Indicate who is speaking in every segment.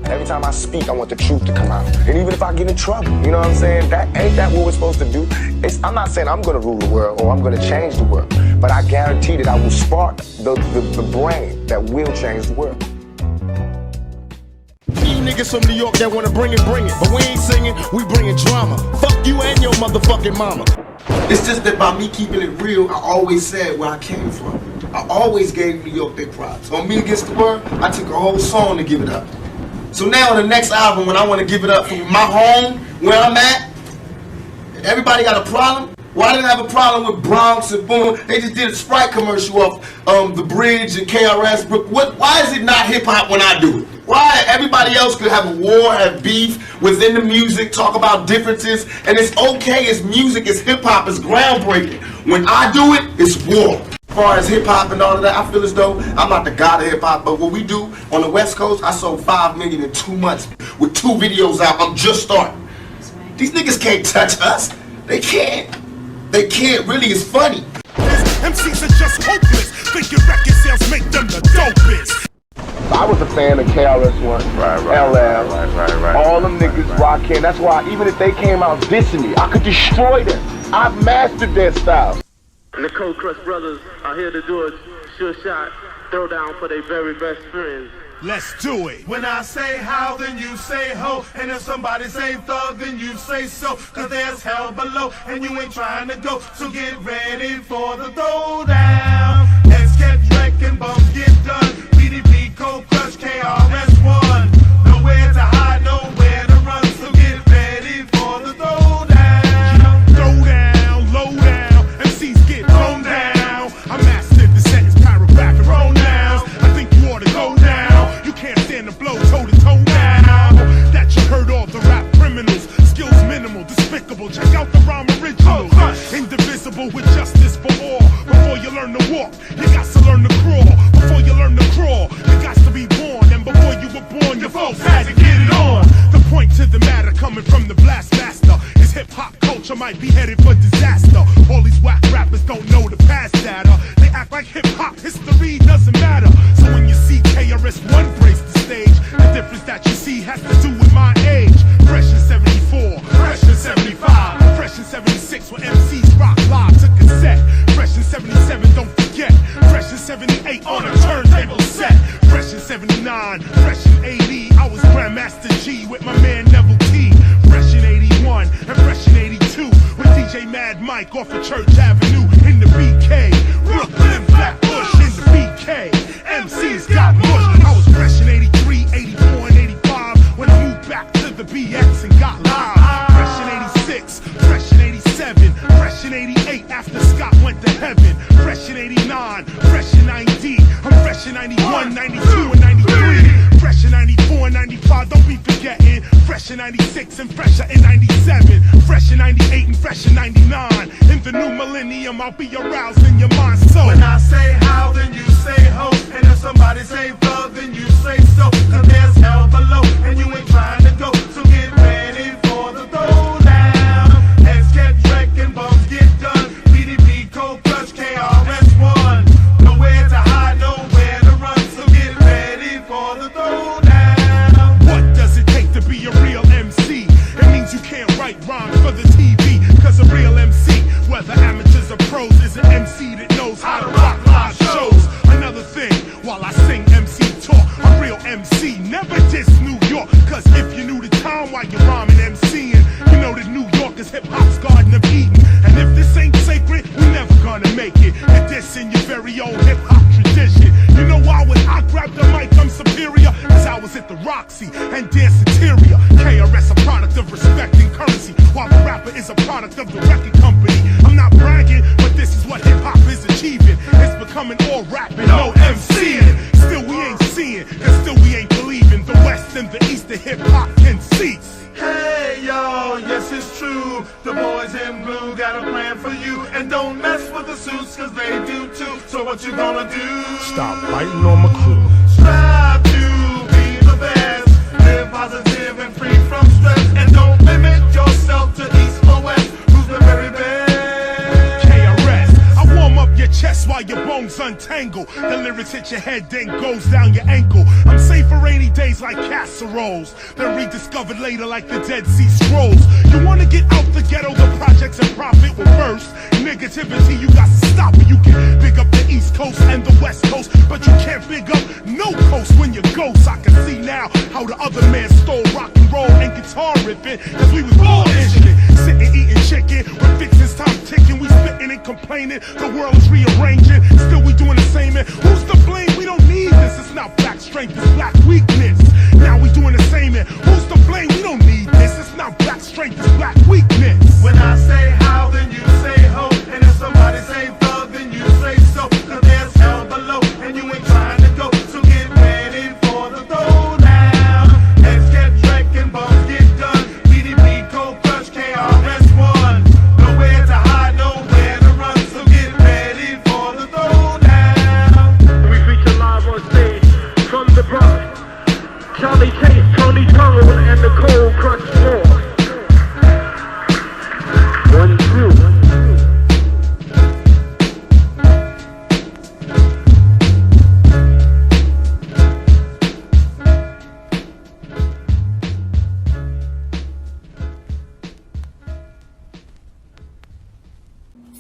Speaker 1: Every time I speak, I want the truth to come out. And even if I get in trouble, you know what I'm saying? Ain't that what we're supposed to do? I'm not saying I'm gonna rule the world or I'm gonna change the world, but I guarantee that I will spark the brain that will change the world.
Speaker 2: You niggas from New York that wanna bring it, but we ain't singing, we bringing drama. Fuck you and your motherfucking mama.
Speaker 3: It's just that by me keeping it real, I always said where I came from. I always gave New York their props. On Me Against the World, I took a whole song to give it up. So now on the next album, when I want to give it up from my home, where I'm at, everybody got a problem? Well, I didn't have a problem with Bronx and Boom. They just did a Sprite commercial off the Bridge and KRS. Why is it not hip-hop when I do it? Why everybody else could have a war, have beef within the music, talk about differences, and it's okay, it's music, it's hip-hop, it's groundbreaking. When I do it, it's war. As far as hip-hop and all of that, I feel as though I'm not the god of hip-hop, but what we do on the West Coast, I sold 5 million in 2 months with 2 videos out. I'm just starting. These niggas can't touch us. They can't. They can't really, it's funny.
Speaker 2: MCs are just hopeless. Thinking record sales make them the dopest.
Speaker 1: I was a fan of KRS-One, LL, all them niggas rockin'. That's why even if they came out dissing me, I could destroy them. I mastered their style.
Speaker 4: And the Cold Crush brothers are here to do a sure shot throwdown for their very best friends.
Speaker 2: Let's do it. When I say how, then you say ho. And if somebody say thug, then you say so. Cause there's hell below, and you ain't trying to go. So get ready for the throwdown. Heads get wrecked and bumps get done. BDP, Cold Crush, KRS-One. Nowhere to hide, nowhere to run. So get ready for the throwdown. Throw down, low down. MCs get thrown down. I mastered the sentence, paragraph, and pronouns. I think you ought to go down. You can't stand the blow toe to toe now. That you heard all the rap criminals. Skills minimal, despicable. Check out the rhyme original. Indivisible with justice for all. Before you learn to walk, you got to learn to crawl. Before you learn to crawl, you got to be born. And before you were born, your folks had to get it on. The point to the matter coming from the blast master is hip-hop culture might be headed for disaster. All these whack rappers don't know the past data. They act like hip-hop history doesn't matter. So when you see KRS-One grace the stage, the difference that you see has to do with my age. Fresh in 74, fresh in 75, fresh in 76 when MCs rock live to cassette. Fresh in 77, don't forget. Fresh in 78 on a turntable set. Fresh in 79, fresh in 80, I was Grandmaster G with my man Neville T. Fresh in 81 and fresh in 82 with DJ Mad Mike off of Church Avenue in the BK. Brooklyn, Flatbush in the BK. MCs got mush. I was fresh in 83, 84, and 85 when I moved back to the BX and got live. Fresh in 86, fresh in 87, fresh in 88 after Scott went to heaven. Fresh in 89, fresh in 90, I'm fresh in 91, 92, and 93. Fresh in 94 and 95, don't be forgetting. Fresh in 96 and fresher in 97. Fresh in 98 and fresh in 99. In the new millennium, I'll be aroused in your mind. So when I say how, then you say ho. And if somebody say thug, then you say so. Cause there's hell below, and you ain't trying to go. So get ready for the throwdown. Heads get wrecked and bumps get done. BDP, Cold Crush, KRS-One. Nowhere to hide, nowhere to run. So get ready for the throwdown. What does it take to be a real MC? It means you can't write rhymes for the TV. Cause a real MC, whether amateurs or pros, is an MC that knows how to rock live shows. Another thing, while I sing MC talk, a real MC never diss New York. Cause if you knew the time while you're rhyming MCing, you know that New York is hip-hop's Garden of Eden. And if this ain't sacred, we're never gonna make it. And this in your very own hip-hop tradition. You know why when I grab the mic I'm superior? Cause I was at the Roxy and Danceteria. KRS a product of respect and currency, while the rapper is a product of the record company. I'm not bragging, but this is what hip-hop is achieving. It's becoming all rapping, no MCing. Still we ain't seeing, and still we ain't believing. The West and the East of hip-hop can cease. Hey y'all, yes it's true. The boys in blue got a plan for you. And don't mess with the suits, cause they do too. So what you gonna do? Stop biting on my crew.
Speaker 5: Strive to be the best. Live positive and free from stress. And don't limit yourself to east or west. Who's the very best?
Speaker 2: KRS, I warm up your chest while your bones untangle. The lyrics hit your head, then goes down your ankle. I'm safe for rainy days.
Speaker 5: days like casseroles, then rediscovered later like the Dead Sea Scrolls. You wanna get out the ghetto, the projects and profit will burst. Negativity, you got to stop it. You can big up the East Coast and the West Coast, but you can't big up no coast when you ghost. I can see now how the other man stole rock and roll and guitar ripping, cause we was bullshitting, sitting eating chicken when fixing's time ticking. We spitting and complaining, the world is rearranging, still we doing the same. And who's to blame? We don't need this. It's not black strength, it's black weakness. Now we doing the same. And who's to blame? We don't need this. It's not black strength, it's black weakness.
Speaker 2: When I say how, then you say ho. And if somebody say thug, then you say so. Cause there's hell below, and you ain't trying to go. So get ready for the throwdown. Heads get wrecked and bumps get done. BDP, Cold Crush, KRS-One. Nowhere to hide, nowhere to run. So get ready for the throwdown.
Speaker 4: We feature live on stage from the Bronx. Charlie Chase, Tony Tunnel, and the Cold Crush 4. 1, 2.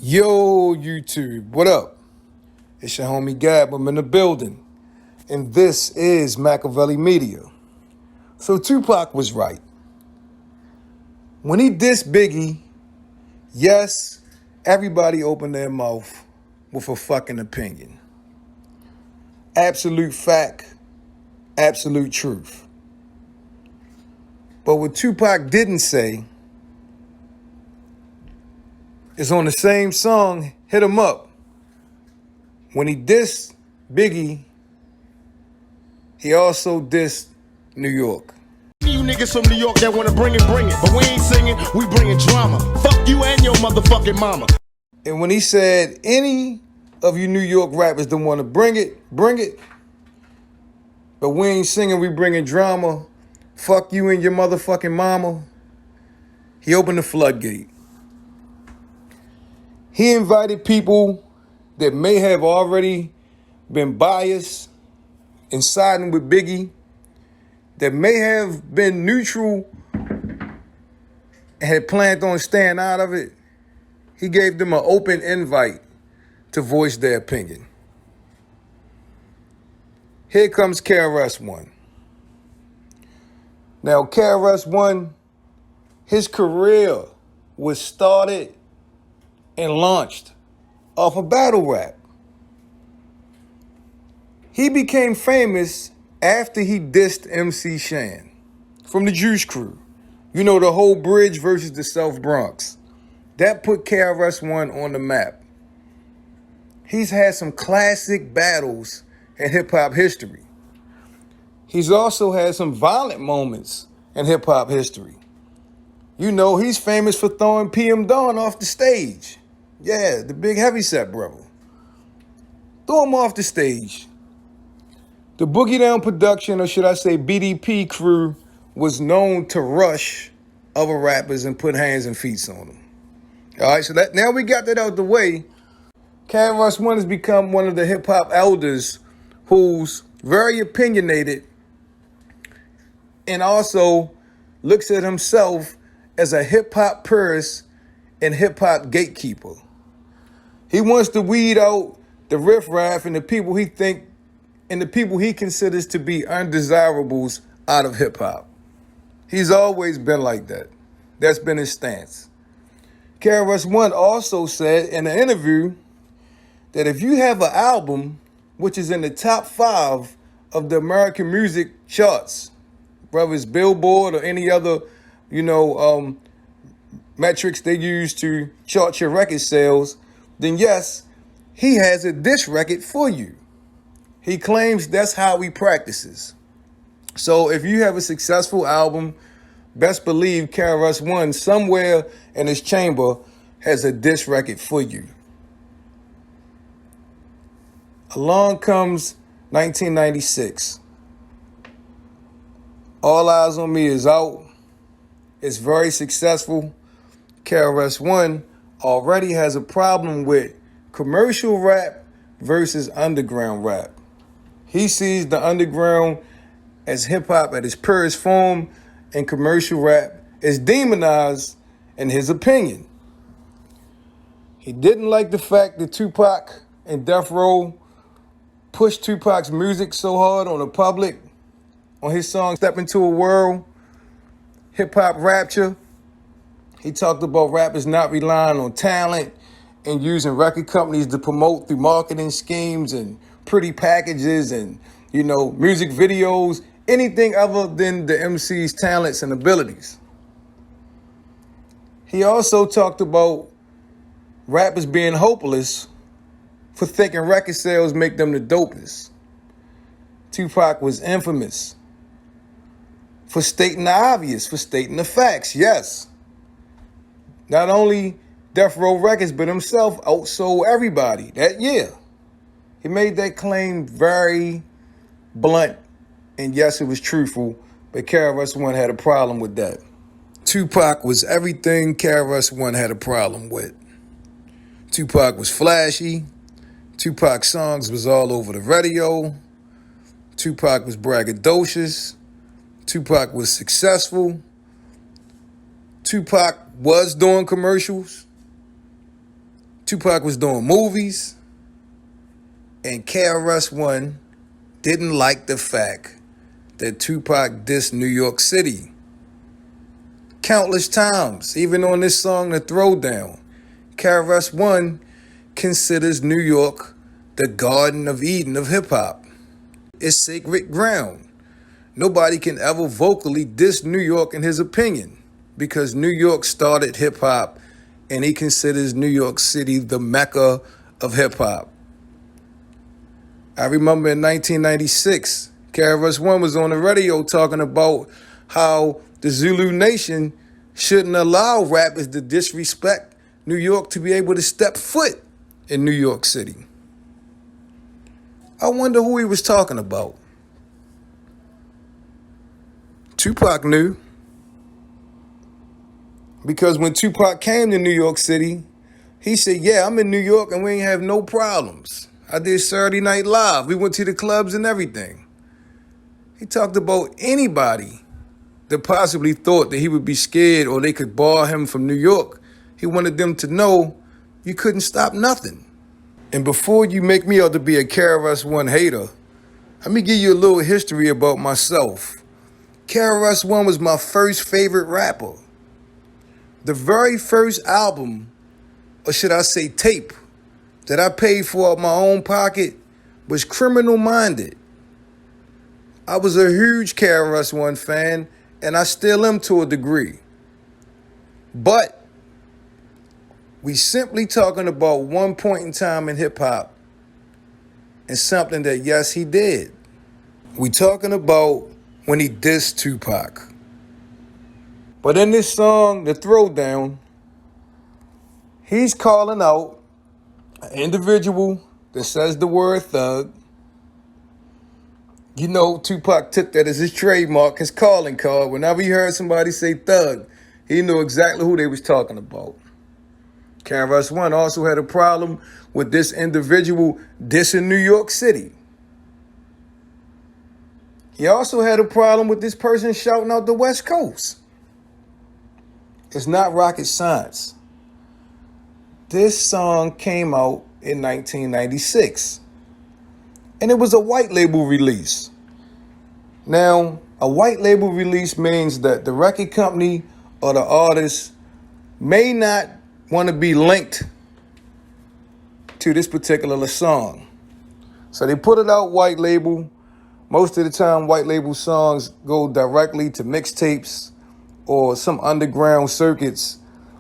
Speaker 6: Yo, YouTube, what up? It's your homie Gab. I'm in the building, and this is MAKAVELI Media. So TUPAC was right. When he dissed Biggie, yes, everybody opened their mouth with a fucking opinion. Absolute fact, absolute truth. But what TUPAC didn't say is on the same song, Hit 'Em Up. When he dissed Biggie, he also dissed New York.
Speaker 3: You niggas from New York that wanna bring it, but we ain't singing, we bringing drama. Fuck you and your motherfucking mama.
Speaker 6: And when he said, any of you New York rappers that wanna bring it, but we ain't singing, we bringing drama, fuck you and your motherfucking mama, he opened the floodgate. He invited people that may have already been biased and siding with Biggie, that may have been neutral and had planned on staying out of it. He gave them an open invite to voice their opinion. Here comes KRS-One. Now, KRS-One, his career was started and launched off of battle rap. He became famous after he dissed MC Shan from the Juice Crew. You know, the whole Bridge versus the South Bronx. That put KRS-One on the map. He's had some classic battles in hip-hop history. He's also had some violent moments in hip-hop history. You know, he's famous for throwing PM Dawn off the stage. Yeah, the big heavyset brother. Throw him off the stage. The Boogie Down production, or should I say BDP crew, was known to rush other rappers and put hands and feet on them. All right, so that now we got that out the way. KRS-One has become one of the hip-hop elders who's very opinionated and also looks at himself as a hip-hop purist and hip-hop gatekeeper. He wants to weed out the riffraff and the people he considers to be undesirables out of hip-hop. He's always been like that. That's been his stance. KRS-One also said in an interview that if you have an album which is in the top 5 of the American music charts, whether it's Billboard or any other, metrics they use to chart your record sales, then yes, he has a diss record for you. He claims that's how he practices. So if you have a successful album, best believe KRS-One somewhere in his chamber has a diss record for you. Along comes 1996. All Eyes on Me is out. It's very successful. KRS-One already has a problem with commercial rap versus underground rap. He sees the underground as hip-hop at its purest form and commercial rap is demonized in his opinion. He didn't like the fact that Tupac and Death Row pushed Tupac's music so hard on the public on his song Step Into a World, Hip-Hop Rapture. He talked about rappers not relying on talent and using record companies to promote through marketing schemes and pretty packages and, music videos, anything other than the MC's talents and abilities. He also talked about rappers being hopeless for thinking record sales make them the dopest. Tupac was infamous for stating the obvious, for stating the facts, yes. Not only Death Row Records, but himself outsold everybody that year. He made that claim very blunt, and yes, it was truthful, but KRS-One had a problem with that. Tupac was everything KRS-One had a problem with. Tupac was flashy. Tupac's songs was all over the radio. Tupac was braggadocious. Tupac was successful. Tupac was doing commercials. Tupac was doing movies. And KRS-One didn't like the fact that Tupac dissed New York City. Countless times, even on this song, The Throwdown, KRS-One considers New York the Garden of Eden of hip-hop. It's sacred ground. Nobody can ever vocally diss New York in his opinion because New York started hip-hop and he considers New York City the Mecca of hip-hop. I remember in 1996, KRS-One was on the radio talking about how the Zulu Nation shouldn't allow rappers to disrespect New York to be able to step foot in New York City. I wonder who he was talking about. Tupac knew. Because when Tupac came to New York City, he said, yeah, I'm in New York and we ain't have no problems. I did Saturday Night Live. We went to the clubs and everything. He talked about anybody that possibly thought that he would be scared or they could bar him from New York. He wanted them to know you couldn't stop nothing. And before you make me out to be a KRS-One hater, let me give you a little history about myself. KRS-One was my first favorite rapper. The very first album, or should I say tape, that I paid for out of my own pocket was Criminal Minded. I was a huge KRS-One fan, and I still am to a degree. But we simply talking about one point in time in hip-hop and something that, yes, he did. We talking about when he dissed Tupac. But in this song, The Throwdown, he's calling out an individual that says the word thug. You know, Tupac took that as his trademark, his calling card. Whenever he heard somebody say thug, he knew exactly who they was talking about. KRS-One also had a problem with this individual dissing New York City. He also had a problem with this person shouting out the West Coast. It's not rocket science. This song came out in 1996. And it was a white label release. Now, a white label release means that the record company or the artist may not want to be linked to this particular song. So they put it out white label. Most of the time, white label songs go directly to mixtapes or some underground circuits,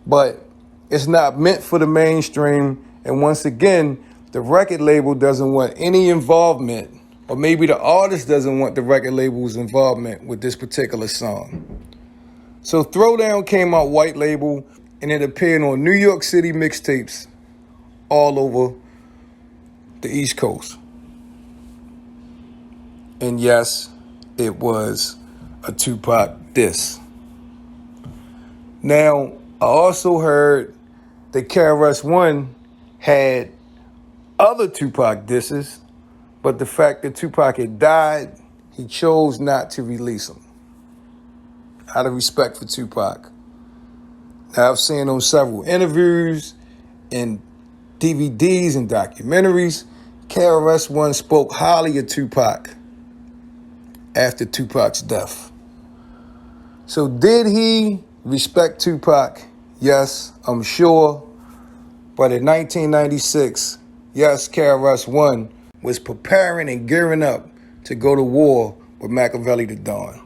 Speaker 6: but it's not meant for the mainstream. And once again, the record label doesn't want any involvement, or maybe the artist doesn't want the record label's involvement with this particular song. So Throwdown came out white label, and it appeared on New York City mixtapes all over the East Coast. And yes, it was a Tupac diss. Now, I also heard that KRS-One had other Tupac disses, but the fact that Tupac had died he chose not to release them out of respect for Tupac. Now, I've seen on several interviews and DVDs and documentaries, KRS-One spoke highly of Tupac after Tupac's death. So did he respect Tupac? Yes, I'm sure. But in 1996, yes, KRS-One was preparing and gearing up to go to war with MAKAVELI the Don.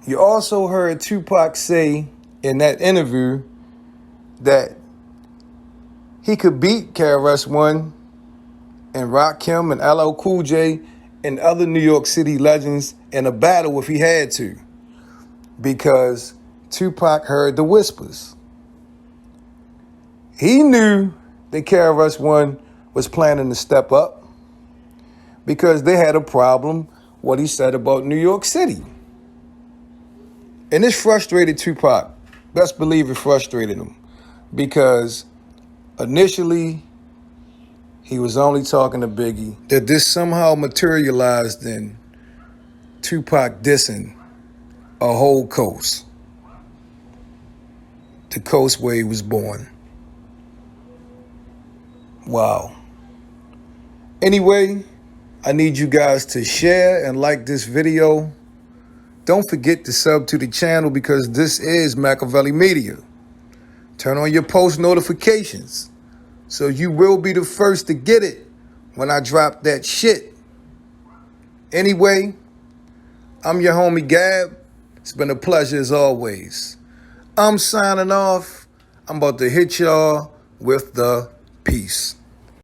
Speaker 6: You also heard Tupac say in that interview that he could beat KRS-One and Rakim and LL Cool J and other New York City legends in a battle if he had to, because Tupac heard the whispers. He knew that KRS-One was planning to step up because they had a problem what he said about New York City. And this frustrated Tupac. Best believe it frustrated him, because initially he was only talking to Biggie. That this somehow materialized in Tupac dissing a whole coast. The coast where he was born. Wow. Anyway, I need you guys to share and like this video. Don't forget to sub to the channel, because this is MAKAVELI Media. Turn on your post notifications so you will be the first to get it when I drop that shit. Anyway, I'm your homie Gab. It's been a pleasure as always. I'm signing off. I'm about to hit y'all with the peace.